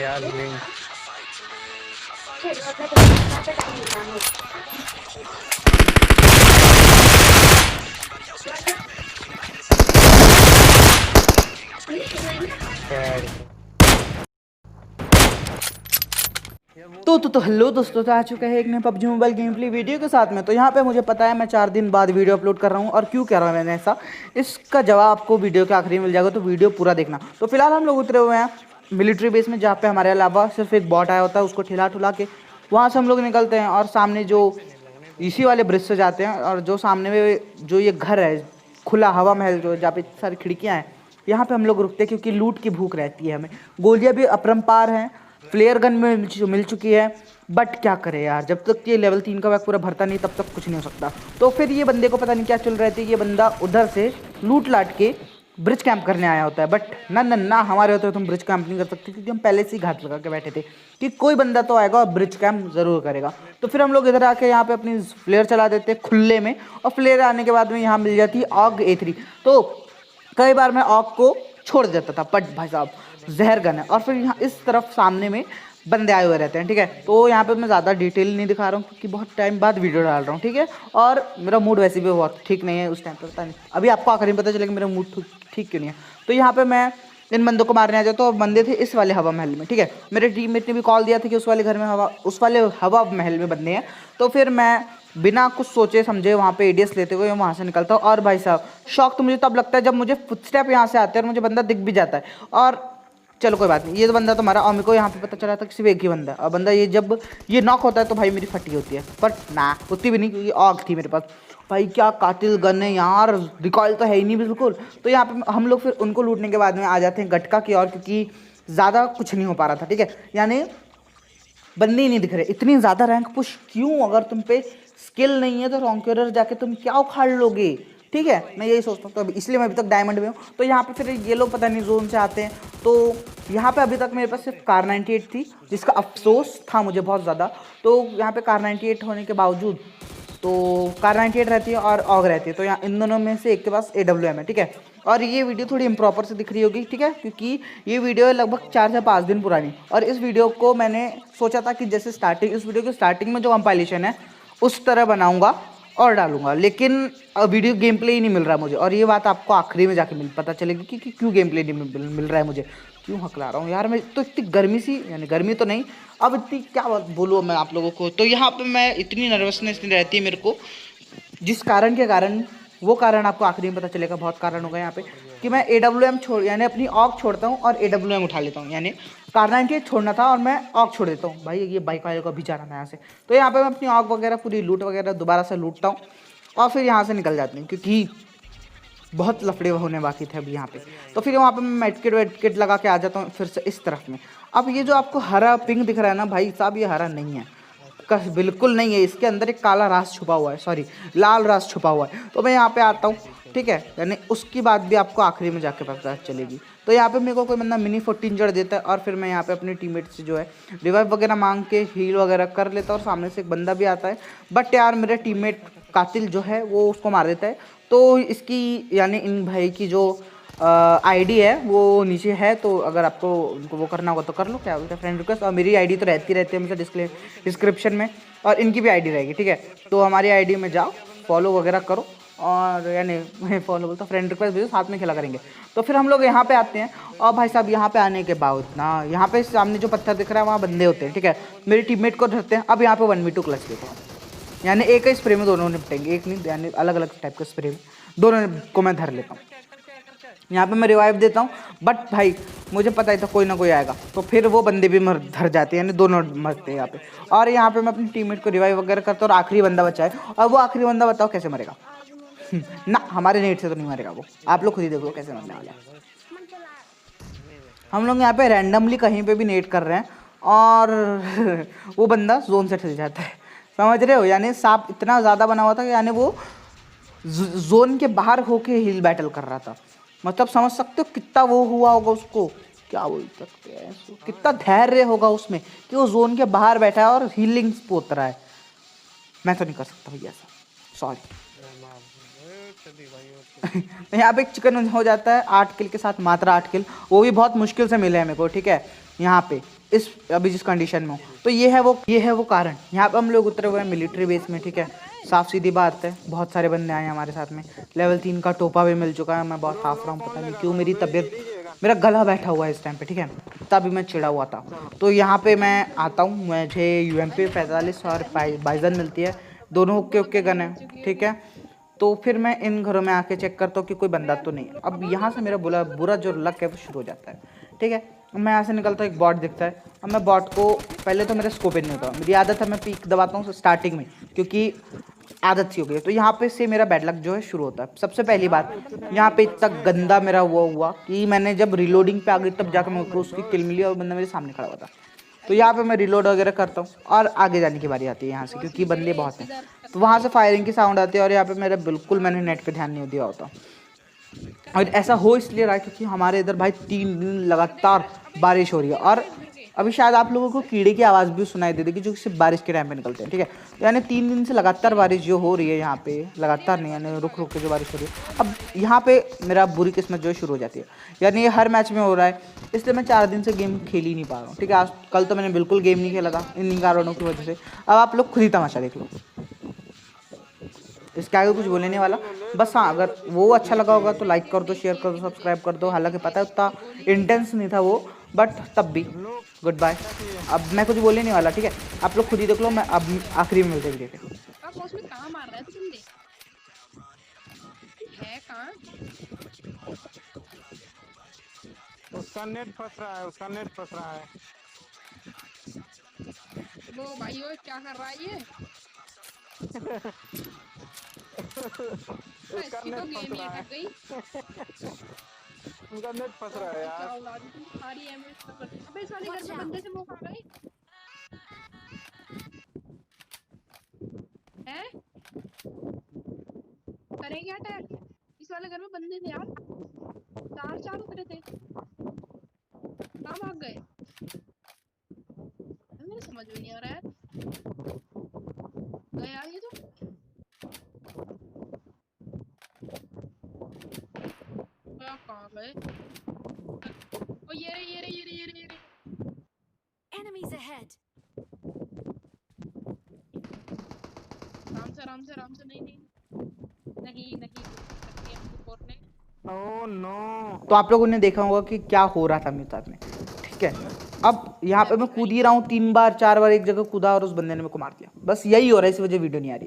यार लिंक। तो हेलो दोस्तों, तो आ चुका है एक नया PUBG mobile game play video के साथ में। तो यहाँ पे मुझे पता है मैं 4 दिन बाद वीडियो अपलोड कर रहा हूँ, और क्यों कह रहा हूँ मैंने ऐसा, इसका जवाब आपको वीडियो के आखिरी में मिल जाएगा, तो वीडियो पूरा देखना। तो फिलहाल हम लोग उतरे हुए हैं मिलिट्री बेस में, जहाँ पे हमारे अलावा सिर्फ एक बॉट आया होता है, उसको ठिला ठुला के वहाँ से हम लोग निकलते हैं और सामने जो इसी वाले ब्रिज से जाते हैं। और जो सामने में जो ये घर है खुला हवा महल, जो जहाँ पे सारी खिड़कियाँ हैं, यहाँ पे हम लोग रुकते हैं क्योंकि लूट की भूख रहती है हमें। गोलियाँ भी अपरंपार हैं, फ्लेयर गन में मिल चुकी है, बट क्या करें यार, जब तक ये लेवल 3 का बैग पूरा भरता नहीं तब तक कुछ नहीं हो सकता। तो फिर ये बंदे को पता नहीं क्या चल रही थी, ये बंदा उधर से लूट लाट के ब्रिज कैंप करने आया होता है। बट ना ना ना, हमारे होते तुम ब्रिज कैंप नहीं कर सकते, क्योंकि हम पहले से ही घात लगा के बैठे थे कि कोई बंदा तो आएगा और ब्रिज कैंप जरूर करेगा। तो फिर हम लोग इधर आके यहाँ पे अपनी फ्लेयर चला देते खुले में, और फ्लेयर आने के बाद में यहाँ मिल जाती ऑग A3। तो कई बार मैं ऑग को छोड़ देता था, बट भाई साहब जहर गन है। और फिर यहाँ इस तरफ सामने में बंदे आए हुए रहते हैं, ठीक है। तो यहाँ पे मैं ज़्यादा डिटेल नहीं दिखा रहा हूँ क्योंकि बहुत टाइम बाद वीडियो डाल रहा हूँ, ठीक है। और मेरा मूड वैसे भी बहुत ठीक नहीं है उस टाइम पर, पता नहीं अभी आपको आखिरी में पता चलेगा मेरा मूड ठीक क्यों नहीं है। तो यहाँ पे मैं इन बंदों को मारने आ जाता हूँ। बंदे थे इस वाले हवा महल में, ठीक है। मेरे टीममेट ने भी कॉल दिया था कि उस वाले घर में उस वाले हवा महल में बंदे हैं। तो फिर मैं बिना कुछ सोचे समझे वहाँ पे एडीएस लेते हुए वहाँ से निकलता हूँ। और भाई साहब शौक तो मुझे तब लगता है जब मुझे फुटस्टेप यहाँ से आते हैं और मुझे बंदा दिख भी जाता है। और चलो कोई बात नहीं, ये तो बंदा तो हमारा, और मेरे को यहाँ पे पता चला था कि सिर्फ एक ही बंदा है। और बंदा ये जब ये नॉक होता है तो भाई मेरी फटी होती है, बट ना उतनी भी नहीं क्योंकि ऑग थी मेरे पास। भाई क्या कातिल गन है यार, रिकॉइल तो है ही नहीं बिल्कुल। तो यहाँ पे हम लोग फिर उनको लूटने के बाद में आ जाते हैं गटका की ओर, क्योंकि ज़्यादा कुछ नहीं हो पा रहा था, ठीक है। यानी बंदे ही नहीं दिख रहे, इतनी ज़्यादा रैंक पुश क्यों? अगर तुम पे स्किल नहीं है तो रॉन्क्यूरर जाके तुम क्या उखाड़ लोगे, ठीक है। मैं यही सोचता हूँ, तो इसलिए मैं अभी तक डायमंड में हूँ। तो यहाँ पे फिर ये लोग पता नहीं जोन से आते हैं। तो यहाँ पे अभी तक मेरे पास सिर्फ कार 98 थी, जिसका अफसोस था मुझे बहुत ज़्यादा। तो यहाँ पे कार 98 होने के बावजूद तो कार 98 रहती है और ऑग रहती है, तो यहाँ इन दोनों में से एक के पास AWM है, ठीक है। और ये वीडियो थोड़ी इम्प्रॉपर से दिख रही होगी, ठीक है, क्योंकि ये वीडियो है लगभग 4 से 5 दिन पुरानी। और इस वीडियो को मैंने सोचा था कि जैसे इस वीडियो की स्टार्टिंग में जो कंपाइलेशन है उस तरह बनाऊंगा और डालूंगा, लेकिन वीडियो गेम प्ले ही नहीं मिल रहा मुझे। और ये बात आपको आखिरी में जाके पता चलेगी कि क्यों गेम प्ले नहीं मिल रहा है मुझे, क्यों हकला रहा हूँ यार मैं। तो इतनी गर्मी सी, यानी गर्मी तो नहीं, अब इतनी क्या बात बोलूँ मैं आप लोगों को। तो यहाँ पे मैं इतनी नर्वसनेस नहीं रहती है मेरे को, जिस कारण के कारण, वो कारण आपको आखिरी में पता चलेगा। बहुत कारण होगा यहाँ पे कि मैं AWM छोड़, यानी अपनी ऑग छोड़ता हूँ और AWM उठा लेता हूँ। यानी कार 98 छोड़ना था और मैं ऑग छोड़ देता हूँ। भाई ये बाइक वाले को भी जाना था यहाँ से। तो यहाँ पे मैं अपनी ऑग वगैरह पूरी लूट वगैरह दोबारा से लूटता हूँ और फिर यहाँ से निकल जाती हूँ, क्योंकि बहुत लफड़े होने बाकी थे अभी यहाँ पे। तो फिर वहाँ पे मैं मेडकिट वेडकिट लगा के आ जाता हूँ फिर से इस तरफ में। अब ये जो आपको हरा पिंक दिख रहा है ना भाई साहब, ये हरा नहीं है, कस बिल्कुल नहीं है। इसके अंदर एक काला रास छुपा हुआ है, सॉरी लाल रास छुपा हुआ है। तो मैं यहाँ पे आता हूँ, ठीक है, यानी उसकी बात भी आपको आखिरी में जाके पता चलेगी। तो यहाँ पे मेरे को कोई बंदा मिनी 14 जड़ देता है और फिर मैं यहाँ पे अपने टीममेट से जो है रिवाइव वगैरह मांग के हील वगैरह कर लेता हूँ। और सामने से एक बंदा भी आता है, बट यार मेरे टीममेट कातिल जो है वो उसको मार देता है। तो इसकी यानी इन भाई की जो आईडी है वो नीचे है, तो अगर आपको उनको वो करना होगा तो कर लो, क्या बोलते हैं, फ्रेंड रिक्वेस्ट। और मेरी आईडी तो रहती है हमेशा डिस्क्रिप्शन में, और इनकी भी आईडी रहेगी, ठीक है। तो हमारी आईडी में जाओ, फॉलो वगैरह करो, और यानी फॉलो बोलता फ्रेंड रिक्वेस्ट भेजो, साथ में खेला करेंगे। तो फिर हम लोग यहाँ पे आते हैं, और भाई साहब यहाँ पे आने के बाद ना, यहाँ पे सामने जो पत्थर दिख रहा है वहाँ बंदे होते हैं, ठीक है। मेरे टीममेट को धरते हैं। अब यहाँ पे 1v2 क्लच देता हूँ, यानी एक ही स्प्रे में दोनों निपटेंगे, एक नहीं, यानी अलग अलग टाइप के स्प्रे में दोनों को मैं धर लेता हूँ। यहाँ पे मैं रिवाइव देता हूँ, बट भाई मुझे पता ही था कोई ना कोई आएगा, तो फिर वो बंदे भी धर जाते हैं, यानी दोनों मरते हैं यहाँ पे। और यहाँ पे मैं अपनी टीममेट को रिवाइव वगैरह करता हूँ, और आखिरी बंदा बचा है। और वो आखिरी बंदा बताओ कैसे मरेगा? ना हमारे नेट से तो नहीं मरेगा वो, आप लोग खुद ही देख लो कैसे मरने वाला है। हम लोग यहाँ पे रैंडमली कहीं पे भी नेट कर रहे हैं और वो बंदा जोन से चल जाता है, समझ रहे हो। यानी सांप इतना ज़्यादा बना हुआ था कि यानी वो जोन के बाहर होके हिल बैटल कर रहा था। मतलब समझ सकते हो कितना वो हुआ होगा उसको, क्या बोल सकते हैं, कितना धैर्य होगा उसमें कि वो जोन के बाहर बैठा है और हीलिंग पोत रहा है। मैं तो नहीं कर सकता भैया ऐसा, सॉरी। यहाँ पे एक चिकन हो जाता है 8 किल के साथ, मात्र 8 किल, वो भी बहुत मुश्किल से मिले हैं मेरे को, ठीक है। यहाँ पे इस अभी जिस कंडीशन में हूँ। तो ये है वो कारण। यहाँ पे हम लोग उतरे हुए हैं मिलिट्री बेस में, ठीक है। साफ सीधी बात है, बहुत सारे बंदे आए हैं हमारे साथ में। लेवल 3 का टोपा भी मिल चुका है। मैं बहुत हाफ रहा हूँ, पता नहीं क्यों मेरी तबीयत, मेरा गला बैठा हुआ है इस टाइम पे, ठीक है। तभी मैं चिड़ा हुआ था। तो यहाँ पे मैं आता हूँ, मुझे UMP 45 और बाइजन मिलती है, दोनों ओके गन है, ठीक है। तो फिर मैं इन घरों में आके चेक करता हूँ कि कोई बंदा तो नहीं। अब यहाँ से मेरा बुरा जो लक है वो शुरू हो जाता है, ठीक है। मैं यहाँ से निकलता हूँ, एक बॉट दिखता है। अब मैं बॉट को, पहले तो मेरा स्कोप इन नहीं होता, मेरी आदत है मैं पीक दबाता हूँ स्टार्टिंग में, क्योंकि आदत सी हो गई है। तो यहाँ पे से मेरा बैड लक जो है शुरू होता है। सबसे पहली बात, यहाँ पे इतना गंदा मेरा वो हुआ कि मैंने जब रिलोडिंग पे आ गई तब जाकर मेरे को उसकी किल मिली और बंदा मेरे सामने खड़ा हुआ था। तो यहाँ पे मैं रिलोड वगैरह करता हूँ और आगे जाने की बारी आती है यहाँ से, क्योंकि बंदे बहुत हैं। तो वहाँ से फायरिंग की साउंड आती है और यहाँ पे मेरा बिल्कुल मैंने नेट पे ध्यान नहीं दिया होता। और ऐसा हो इसलिए रहा है क्योंकि हमारे इधर भाई 3 दिन लगातार बारिश हो रही है। और अभी शायद आप लोगों को कीड़े की आवाज़ भी सुनाई दे देगी जो सिर्फ बारिश के टाइम पे निकलते हैं, ठीक है। तो यानी 3 दिन से लगातार बारिश जो हो रही है यहाँ पे, लगातार नहीं, यानी रुक रुक के जो बारिश हो रही है। अब यहाँ पे मेरा बुरी किस्मत जो है शुरू हो जाती है, यानी ये हर मैच में हो रहा है। इसलिए मैं 4 दिन से गेम खेल ही नहीं पा रहा हूँ, ठीक है। आज कल तो मैंने बिल्कुल गेम नहीं खेला था इन्हीं कारणों की वजह से। अब आप लोग खुद ही तमाशा देख लो, इसके आगे कुछ बोलने वाला। बस हाँ, अगर वो अच्छा लगा होगा तो लाइक कर दो, शेयर कर दो, सब्सक्राइब कर दो। हालांकि पता है उतना इंटेंस नहीं था वो, बट तब भी गुड बाय। अब मैं कुछ बोलने नहीं वाला, ठीक है। आप लोग खुद ही देख लो, मैं अब आखिरी में मिलते हैं वीडियो के। उसका नेट फंस रहा है। वो भाई वो क्या कर रहा है ये? इसकी तो गेम ही अटक गई। उनका नेट फंस रहा है यार। सारी अबे साले घर में बंदे से मुंह खा गए हैं। करेंगे अटैक? इस वाले घर में बंदे थे यार, 4 उतरे थे, कहाँ भाग गए? मेरे समझ में नहीं आ रहा है। गया ये तो कहाँ गए? ओ ये रे। Enemies ahead. राम से नहीं ओह नो। तो आप लोगों ने देखा होगा कि क्या हो रहा था मेरे साथ में, ठीक है। अब यहाँ पे मैं कूद ही रहा हूँ, 3 बार 4 बार एक जगह कूदा और उस बंदे ने मेरे को मार दिया। बस यही हो रहा है, इस वजह वीडियो नहीं आ रही।